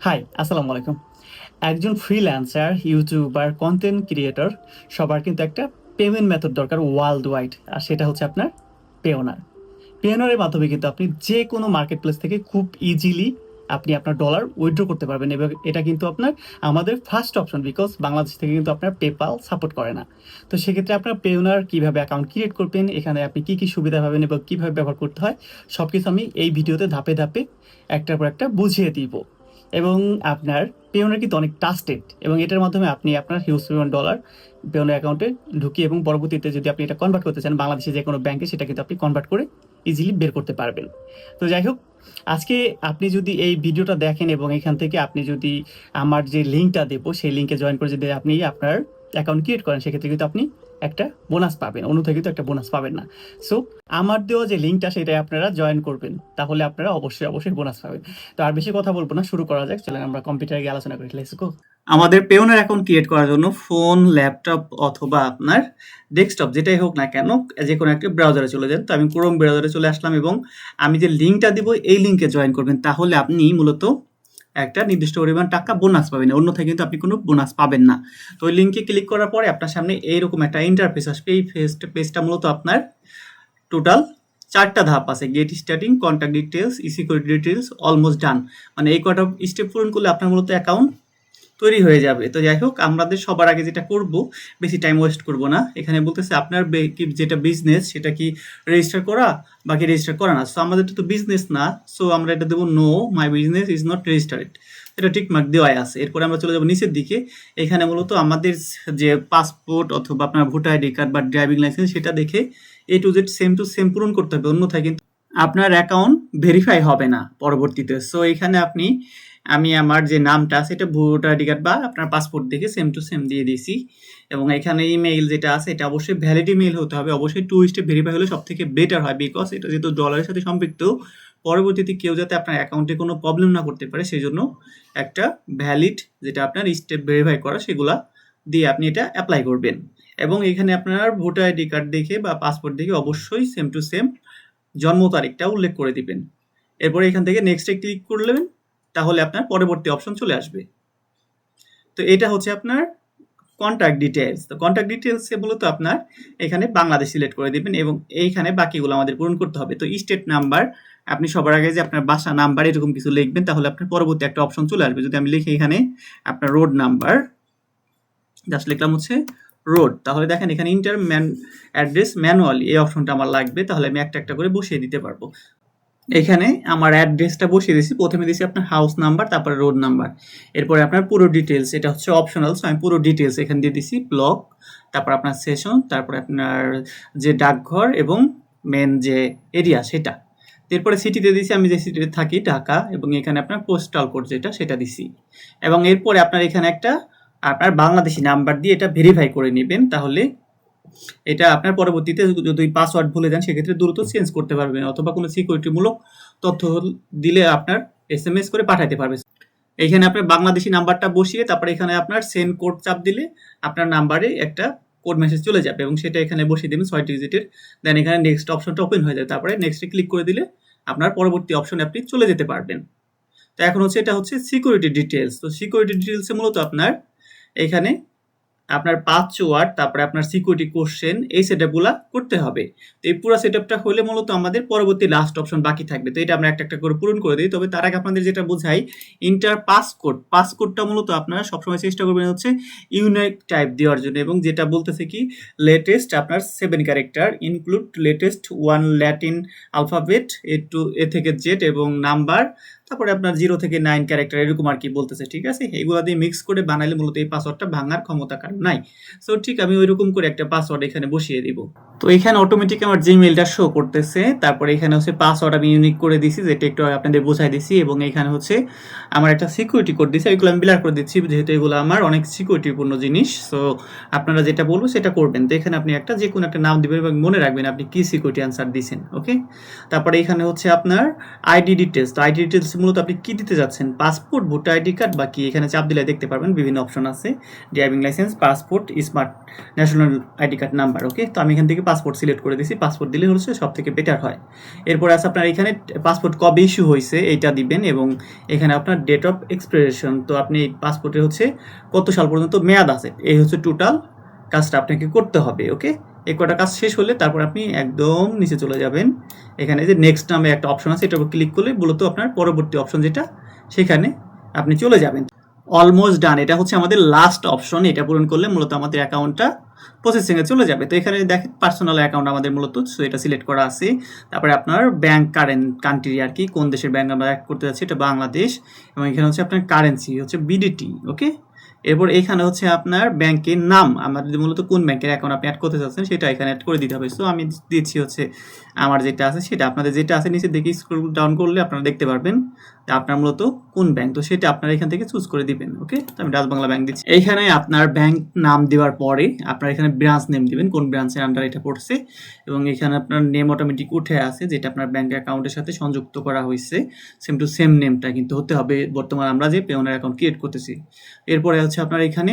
High, আসসালামু আলাইকুম। একজন ফ্রিল্যান্সার, ইউটিউবার, কন্টেন্ট ক্রিয়েটর সবার কিন্তু একটা পেমেন্ট মেথড দরকার ওয়ার্ল্ড ওয়াইড। আর সেটা হচ্ছে আপনার পেওনার। পেওনারের মাধ্যমে কিন্তু আপনি যে কোনো মার্কেট প্লেস থেকে খুব ইজিলি আপনি আপনার ডলার উইথড্র করতে পারবেন এবং এটা কিন্তু আপনার আমাদের ফার্স্ট অপশন, বিকজ বাংলাদেশ থেকে কিন্তু আপনার পেপাল সাপোর্ট করে না। তো সেক্ষেত্রে আপনার পেওনার কীভাবে অ্যাকাউন্ট ক্রিয়েট করবেন, এখানে আপনি কী কী সুবিধা পাবেন এবং কীভাবে ব্যবহার করতে হয়, সব কিছু আমি এই ভিডিওতে ধাপে ধাপে একটার পর একটা বুঝিয়ে দিব। এবং আপনার পেওনার কিন্তু অনেক ট্রাস্টেড এবং এটার মাধ্যমে আপনি আপনার হিউজ পরিমাণ ডলার পেওনার অ্যাকাউন্টে ঢুকিয়ে এবং পরবর্তীতে যদি আপনি এটা কনভার্ট করতে চান বাংলাদেশে যে কোনো ব্যাংকে, সেটা কিন্তু আপনি কনভার্ট করে ইজিলি বের করতে পারবেন। তো যাই হোক, আজকে আপনি যদি এই ভিডিওটা দেখেন এবং এখান থেকে আপনি যদি আমার যে লিঙ্কটা দেবো সেই লিঙ্কে জয়েন করে যদি আপনি আপনার অ্যাকাউন্ট ক্রিয়েট করেন, সেক্ষেত্রে কিন্তু আপনি একটা বোনাস পাবেন, অন্যথায় কিন্তু একটা বোনাস পাবেন না। সো আমার দেওয়া যে লিঙ্কটা সেটাই আপনারা জয়েন করবেন, তাহলে আপনারা অবশ্যই অবশ্যই বোনাস পাবেন। তো আর বেশি কথা বলবো না, শুরু করা যাক। চলেন আমরা কম্পিউটারে গিয়ে আলোচনা করি। Let's go. আমাদের পেওনার অ্যাকাউন্ট ক্রিয়েট করার জন্য ফোন, ল্যাপটপ অথবা আপনার ডেস্কটপ যেটাই হোক না কেন, যে কোনো একটা ব্রাউজারে চলে যান। তো আমি ক্রোম ব্রাউজারে চলে আসলাম এবং আমি যে লিঙ্কটা দিব এই লিঙ্কে জয়েন করবেন, তাহলে আপনি মূলত একটা নির্দিষ্ট পরিমাণ টাকা বোনাস পাবেন, অন্যথায় কিন্তু আপনি কোনো বোনাস পাবেন না। তো ওই লিঙ্কে ক্লিক করার পরে আপনার সামনে এইরকম একটা ইন্টারফেস আসবে। এই পেজটা মূলত আপনার টোটাল 4টা ধাপ আছে: get starting, contact details, security details, almost done. মানে এই কটা স্টেপ পূরণ করলে আপনার মূলত অ্যাকাউন্ট তৈরি হয়ে যাবে। তো যাই হোক, আমাদের সবার আগে যেটা করব, বেশি টাইম ওয়েস্ট করব না। এখানে বলতেছে আপনার যেটা বিজনেস সেটা কি রেজিস্টার করা বাকি রেজিস্টার করা না। সো আমাদের তো বিজনেস না, সো আমরা এটা দেবো no, my business is not registered. এটা টিক মার্ক দেওয়াই আছে। এরপরে আমরা চলে যাবো নিচের দিকে। এখানে মূলত আমাদের যে পাসপোর্ট অথবা আপনার ভোটার আইডি কার্ড বা ড্রাইভিং লাইসেন্স সেটা দেখে টু সেম পূরণ করতে হবে, অন্যথায় কিন্তু আপনার অ্যাকাউন্ট ভেরিফাই হবে না পরবর্তীতে। সো এখানে আমি আমার যে নামটা সেটা ভোটার আইডি কার্ড বা আপনার পাসপোর্ট দেখে টু সেম দিয়ে দিয়েছি। এবং এখানে ইমেইল যেটা আছে এটা অবশ্যই ভ্যালিড ইমেইল হতে হবে, অবশ্যই 2 স্টেপ ভেরিফাই হলে সব থেকে বেটার হয়, বিকজ এটা যেহেতু ডলারের সাথে সম্পৃক্ত, পরবর্তীতে কেউ যাতে আপনার অ্যাকাউন্টে কোনো প্রবলেম না করতে পারে সেই জন্য একটা ভ্যালিড যেটা আপনার স্টেপ ভেরিফাই করা সেগুলা দিয়ে আপনি এটা অ্যাপ্লাই করবেন। এবং এখানে আপনার ভোটার আইডি কার্ড দেখে বা পাসপোর্ট দেখে অবশ্যই টু সেম জন্ম তারিখটা উল্লেখ করে দিবেন। এরপরে এখান থেকে নেক্সটে ক্লিক করলেন, তাহলে আপনার পরবর্তী অপশন চলে আসবে। তো এটা হচ্ছে আপনার কন্ট্যাক্ট ডিটেলস। তো কন্ট্যাক্ট ডিটেলসে মূলত আপনার এখানে বাংলাদেশ সিলেক্ট করে দিবেন এবং এইখানে বাকিগুলো আমাদের পূরণ করতে হবে। তো স্টেট নাম্বার, আপনি সবার আগে যে আপনার বাসা নাম্বার এরকম কিছু লিখবেন, তাহলে আপনার পরবর্তী একটা অপশন চলে আসবে। যদি আমি লিখি এখানে আপনার রোড নাম্বার, জাস্ট লিখলাম হচ্ছে রোড, তাহলে দেখেন এখানে ইন্টার অ্যাড্রেস ম্যানুয়ালি এই অপশনটা আমার লাগবে, তাহলে আমি একটা একটা করে বসিয়ে দিতে পারবো। এখানে আমার অ্যাড্রেসটা বসিয়ে দিয়েছি, প্রথমে দিয়েছি আপনার হাউস নাম্বার, তারপরে রোড নাম্বার, এরপরে আপনার পুরো ডিটেলস, এটা হচ্ছে অপশনাল, সো আমি পুরো ডিটেলস এখানে দিয়ে দিয়েছি, ব্লক, তারপর আপনার সেশন, তারপরে আপনার যে ডাকঘর এবং মেন যে এরিয়া সেটা, এরপরে সিটি দিয়ে দিয়েছি, আমি যে সিটিতে থাকি ঢাকা, এবং এখানে আপনার পোস্টাল কোড যেটা সেটা দিছি। এবং এরপরে আপনার এখানে একটা আপনার বাংলাদেশি নাম্বার দিয়ে এটা ভেরিফাই করে নেবেন, তাহলে এটা আপনার পরবর্তীতে যদি পাসওয়ার্ড ভুলে যান সেক্ষেত্রে দ্রুত চেঞ্জ করতে পারবেন, অথবা কোনো সিকিউরিটিমূলক তথ্য দিলে আপনার এসএমএস করে পাঠাতে পারবে। এইখানে আপনার বাংলাদেশি নাম্বারটা বসিয়ে তারপরে এখানে আপনার সেন্ড কোড চাপ দিলে আপনার নাম্বারে একটা কোড মেসেজ চলে যাবে এবং সেটা এখানে বসিয়ে দেবেন 6 ডিজিটের। দেন এখানে নেক্সট অপশনটা ওপেন হয়ে যাবে, তারপরে নেক্সটে ক্লিক করে দিলে আপনার পরবর্তী অপশনে আপনি চলে যেতে পারবেন। তো এখন হচ্ছে এটা হচ্ছে সিকিউরিটি ডিটেলস। তো সিকিউরিটি ডিটেলসে মূলত আপনার এখানে আপনার পাসওয়ার্ড, তারপরে আপনার সিকিউরিটি কোশ্চেন, এই সেটআপগুলো করতে হবে। তো এই পুরো সেটআপটা হলে মূলত আমাদের পরবর্তী লাস্ট অপশন বাকি থাকবে। তো এটা আমরা একটা একটা করে পূরণ করে দিই। তবে তার আগে আপনাদের যেটা বোঝাই, ইন্টার পাসকোডটা মূলত আপনারা সবসময় চেষ্টা করবেন হচ্ছে ইউনিক টাইপ দেওয়ার জন্য, এবং যেটা বলতেছে কি লেটেস্ট আপনার 7 character, include at least 1 Latin alphabet A থেকে জেড এবং নাম্বার, তারপরে আপনার 0 থেকে 9 ক্যারেক্টার এরকম আর কি বলতেছে, ঠিক আছে। এগুলো দিয়ে মিক্স করে বানাইলে মূলত এই পাসওয়ার্ডটা ভাঙার ক্ষমতা কারণ নাই। সো ঠিক আমি ওইরকম করে একটা পাসওয়ার্ড এখানে বসিয়ে দিব। তো এখানে অটোমেটিক আমার জিমেইলটা শো করতেছে, তারপরে এখানে হচ্ছে পাসওয়ার্ড আমি ইউনিক করে দিছি, যেটা একটু আপনাদের বোঝাই দিছি, এবং এখানে হচ্ছে আমার একটা সিকিউরিটি কোড দিছি, এগুলো আমি ব্লার করে দিচ্ছি যেহেতু এগুলো আমার অনেক সিকিউরিটিপূর্ণ জিনিস। সো আপনারা যেটা বলবো সেটা করবেন। তো এখানে আপনি যে কোনো একটা নাম দিবেন এবং মনে রাখবেন আপনি কি সিকিউরিটি অ্যান্সার দিয়েছেন, ওকে। তারপরে এখানে হচ্ছে আপনার আইডি ডিটেলস। তো আইডি ডিটেলস মূলত আপনি কি দিতে যাচ্ছেন, পাসপোর্ট, ভোটার আইডি কার্ড বা কি, এখানে চাপ দিলে দেখতে পারবেন বিভিন্ন অপশন আছে, driving licence, passport, smart national ID card number. Okay, তো আমি এখান থেকে পাসপোর্ট সিলেক্ট করে দিয়েছি, পাসপোর্ট দিলে হচ্ছে সব থেকে বেটার হয়। এরপর আছে আপনার এখানে পাসপোর্ট কবে ইস্যু হয়েছে এইটা দিবেন, এবং এখানে আপনার ডেট অফ এক্সপায়ারেশন, তো আপনি পাসপোর্টের হচ্ছে কত সাল পর্যন্ত মেয়াদ আছে, এই হচ্ছে টোটাল কাজটা আপনাকে করতে হবে। ওকে, এই কটা কাজ শেষ হলে তারপর আপনি একদম নিচে চলে যাবেন, এখানে যে নেক্সট নামে একটা অপশন আছে, এটার উপর ক্লিক করলে মূলত আপনার পরবর্তী অপশন যেটা সেখানে আপনি চলে যাবেন। অলমোস্ট ডান, এটা হচ্ছে আমাদের লাস্ট অপশন, এটা পূরণ করলে মূলত আমাদের অ্যাকাউন্টটা প্রসেসিংয়ে চলে যাবে। তো এখানে দেখেন পার্সোনাল অ্যাকাউন্ট আমাদের মূলত, সো এটা সিলেক্ট করা আছে। তারপরে আপনার ব্যাংক কারেন্ট কান্ট্রি আর কি, কোন দেশের ব্যাংক আমরা অ্যাড করতে যাচ্ছি, এটা বাংলাদেশ, এবং এখানে হচ্ছে আপনার কারেন্সি হচ্ছে বিডিটি। ওকে, এরপর এখানে হচ্ছে আপনার ব্যাংকের নাম, আমাদের মূলত কোন ব্যাংকের অ্যাকাউন্ট আপনি অ্যাড করতে চাচ্ছেন সেটা এখানে অ্যাড করে দিতে হবে। সো আমি দিচ্ছি হচ্ছে আমার যেটা আছে সেটা, আপনাদের যেটা আছে নিচে দেখে স্ক্রল ডাউন করলে আপনারা দেখতে পারবেন যে আপনার মূলত কোন ব্যাংক, তো সেটা আপনারা এখান থেকে চুজ করে দিবেন। ওকে, তো আমি ডাচ বাংলা ব্যাংক দিচ্ছি। এইখানে আপনার ব্যাংক নাম দেওয়ার পরে আপনার এখানে ব্রাঞ্চ নেম দিবেন, কোন ব্রাঞ্চের আন্ডার এটা পড়ছে, এবং এখানে আপনার নেম অটোমেটিক উঠে আছে যেটা আপনার ব্যাংক অ্যাকাউন্টের সাথে সংযুক্ত করা হয়েছে, সেম টু সেম নেমটা কিন্তু হতে হবে বর্তমানে আমরা যে পেওনার অ্যাকাউন্ট ক্রিয়েট করতেছি। এরপরে হচ্ছে আপনার এখানে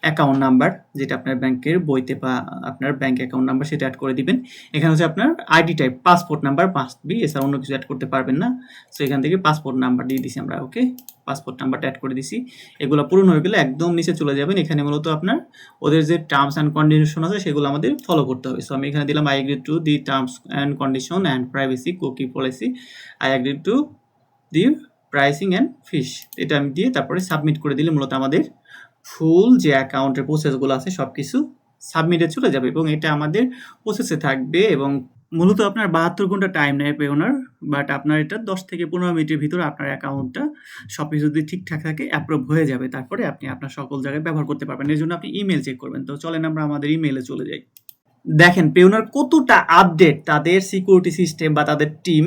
অ্যাকাউন্ট নাম্বার, যেটা আপনার ব্যাংকের বইতে বা আপনার ব্যাংক অ্যাকাউন্ট নাম্বার সেটা অ্যাড করে দিবেন। এখানে হচ্ছে আপনার ID type passport number must be, এছাড়া অন্য কিছু অ্যাড করতে পারবেন না। সো এখান থেকে পাসপোর্ট নাম্বার দিয়ে দিছি আমরা। ওকে, পাসপোর্ট নাম্বারটা অ্যাড করে দিছি। এগুলো পূরণ হয়ে গেলে একদম নিচে চলে যাবেন, এখানে মূলত আপনার ওদের যে টার্মস অ্যান্ড কন্ডিশন আছে সেগুলো আমাদের ফলো করতে হবে। সো আমি এখানে দিলাম I agree to the terms and condition and privacy cookie policy, I agree to the pricing and fees, এটা আমি দিয়ে তারপরে সাবমিট করে দিলে মূলত আমাদের ফুল যে অ্যাকাউন্টের প্রসেসগুলো আছে সব কিছু সাবমিটে চলে যাবে, এবং এটা আমাদের প্রসেসে থাকবে। এবং মূলত আপনার 72 ঘন্টা টাইম নেয় পেওনার, বাট আপনার এটা 10 থেকে 15 মিনিটের ভিতরে আপনার অ্যাকাউন্টটা সব কিছু যদি ঠিকঠাক থাকে অ্যাপ্রুভ হয়ে যাবে, তারপরে আপনি আপনার সকল জায়গায় ব্যবহার করতে পারবেন। এর জন্য আপনি ইমেল চেক করবেন। তো চলেন আমরা আমাদের ইমেইলে চলে যাই। দেখেন পেওনার কতটা আপডেট, তাদের সিকিউরিটি সিস্টেম বা তাদের টিম।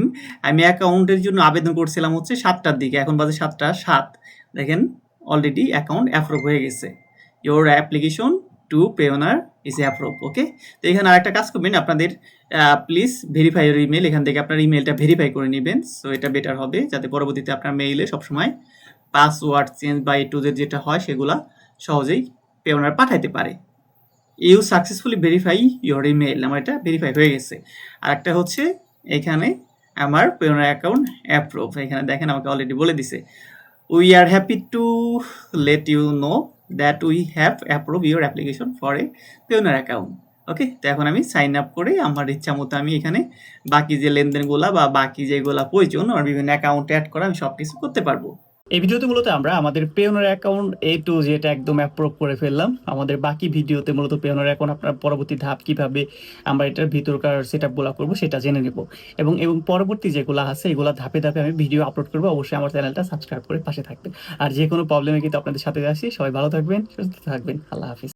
আমি অ্যাকাউন্টের জন্য আবেদন করছিলাম হচ্ছে 7টার দিকে, এখন বাজে 7টা 7। দেখেন অলরেডি অ্যাকাউন্ট অ্যাপ্রুভ হয়ে গেছে, your application to Payoneer is approve. Okay, তো এখানে আরেকটা কাজ করবেন, আপনাদের প্লিজ ভেরিফাই ইউর ইমেল, এখান থেকে আপনার ইমেলটা ভেরিফাই করে নেবেন। সো এটা বেটার হবে, যাতে পরবর্তীতে আপনার মেইলে সবসময় পাসওয়ার্ড চেঞ্জ বা A to Z যেটা হয় সেগুলা সহজেই পেওনার পাঠাইতে পারে। You successfully verify your email, আমার এটা ভেরিফাই হয়ে গেছে। আর একটা হচ্ছে এখানে আমার পেওনার অ্যাকাউন্ট অ্যাপ্রুভ, এখানে দেখেন আমাকে অলরেডি বলে দিছে, we are happy to let you know that we have approve your application for a Payoneer account. Okay, তো এখন আমি সাইন আপ করে আমার ইচ্ছা মতো আমি এখানে বাকি যে লেনদেনগুলা বা বাকি যেগুলা প্রয়োজন আমার বিভিন্ন অ্যাকাউন্টে অ্যাড করা আমি সব কিছু করতে পারবো। এই ভিডিওতে মূলত আমরা আমাদের Payoneer account A to Z একদম অ্যাপ্রুভ করে ফেললাম। আমাদের বাকি ভিডিওতে মূলত পেওনার অ্যাকাউন্ট আপনার পরবর্তী ধাপ কিভাবে আমরা এটার ভিতরকার সেটআপগুলো করব সেটা জেনে নেব, এবং পরবর্তী যেগুলো আছে এগুলো ধাপে ধাপে আমি ভিডিও আপলোড করবো। অবশ্যই আমার চ্যানেলটা সাবস্ক্রাইব করে পাশে থাকবেন। আর যে কোনো প্রবলেমে কিন্তু আপনাদের সাথে আসি। সবাই ভালো থাকবেন, সুস্থ থাকবেন। আল্লাহ হাফিজ।